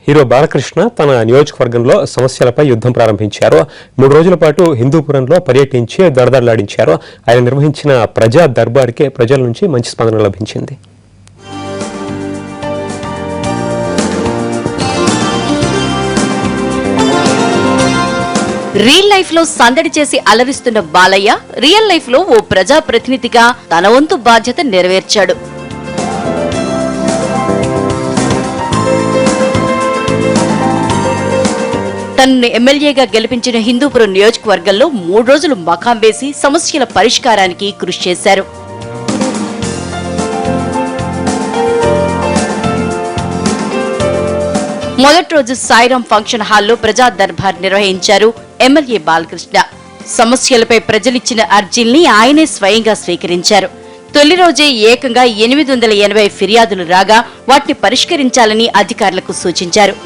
Hero Balakrishna తన నియోజకవర్గంలో సమస్యలపై యుద్ధం ప్రారంభించారు. 3 రోజుల పాటు హిందూపురంలో పర్యటించి దడదడలాడించారు. ఆయన నిర్వహించిన ప్రజా దర్బార్కి ప్రజల నుంచి మంచి స్పందన లభించింది. రియల్ లైఫ్ లో సందడి చేసి అలరిస్తున్న బాలయ్య రియల్ లైఫ్ లో ఓ ప్రజా ప్రతినిధిగా తన వంతు బాధ్యత నెరవేర్చాడు. తనను ఎమ్మెల్యేగా గెలిపించిన హిందూపురం నియోజకవర్గంలో 3 రోజులు మకాం వేసి సమస్యల పరిష్కారానికి కృషి చేశారు. మొదటి రోజు సాయిరాం ఫంక్షన్ హాల్లో ప్రజా దర్బార్ నిర్వహించారు ఎమ్మెల్యే బాలకృష్ణ. సమస్యలపై ప్రజలిచ్చిన అర్జీల్ని ఆయనే స్వయంగా స్వీకరించారు. తొలి రోజే ఏకంగా 880 ఫిర్యాదులు రాగా వాటిని పరిష్కరించాలని అధికారులకు సూచించారు.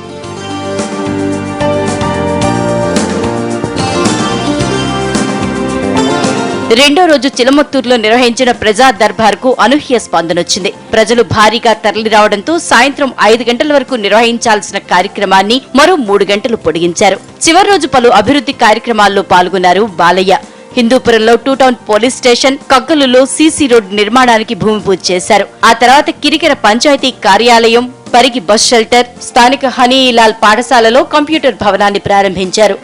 రెండో రోజు చిలమత్తూరులో నిర్వహించిన ప్రజా దర్బార్ కు అనూహ్య స్పందనొచ్చింది. ప్రజలు భారీగా తరలి రావడంతో సాయంత్రం 5 గంటల వరకు నిర్వహించాల్సిన కార్యక్రమాన్ని మరో 3 గంటలు పొడిగించారు. చివరి రోజు పలు అభివృద్ధి కార్యక్రమాల్లో పాల్గొన్నారు బాలయ్య. హిందూపురంలో 2 టౌన్ పోలీస్ స్టేషన్, కక్కలులో సీసీ రోడ్డు నిర్మాణానికి భూమి పూజ చేశారు. ఆ తర్వాత కిరికెర పంచాయతీ కార్యాలయం, పరిగి బస్ షెల్టర్, స్థానిక హనీలాల్ పాఠశాలలో కంప్యూటర్ భవనాన్ని ప్రారంభించారు.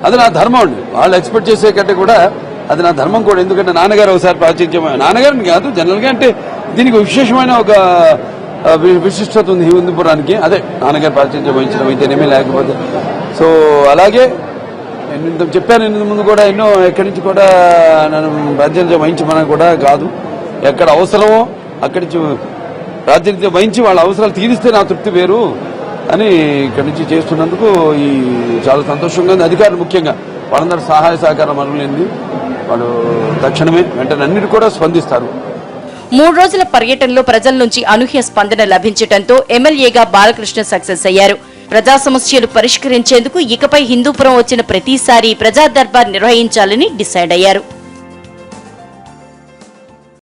అది నా ధర్మం అండి. వాళ్ళు ఎక్స్పెక్ట్ చేసే కంటే కూడా అది నా ధర్మం కూడా. ఎందుకంటే నాన్నగారు ఒకసారి ప్రాచుర్యమైన నాన్నగారిని కాదు, జనరల్ గా అంటే దీనికి విశేషమైన ఒక విశిష్టత ఉంది హిందూపురానికి. అదే నాన్నగారు ప్రాచుర్యం వహించడం అయితేనేమీ లేకపోతే. సో అలాగే నేను చెప్పాను ఇంత ముందు కూడా, ఎన్నో ఎక్కడి నుంచి కూడా నన్ను ప్రాచుర్యం వహించమని కూడా కాదు, ఎక్కడ అవసరమో అక్కడి నుంచి ప్రాచుర్యం వహించి వాళ్ళ అవసరాలు తీరిస్తే నా తృప్తి వేరు అని ఇక్కడి నుంచి చేస్తున్నందుకు చాలా సంతోషంగా ఉంది. అధికారులు ముఖ్యంగా వాళ్ళందరూ సహాయ సహకారం అర్హులైంది. వాళ్ళు తక్షణమే వెంటనే అన్నిటి కూడా స్పందిస్తారు. 3 రోజుల పర్యటనలో ప్రజల నుంచి అనూహ్య స్పందన లభించడంతో ఎమ్మెల్యేగా బాలకృష్ణ సక్సెస్ అయ్యారు. ప్రజా సమస్యలు పరిష్కరించేందుకు ఇకపై హిందూపురం వచ్చిన ప్రతిసారి ప్రజా దర్బార్ నిర్వహించాలని డిసైడ్ అయ్యారు.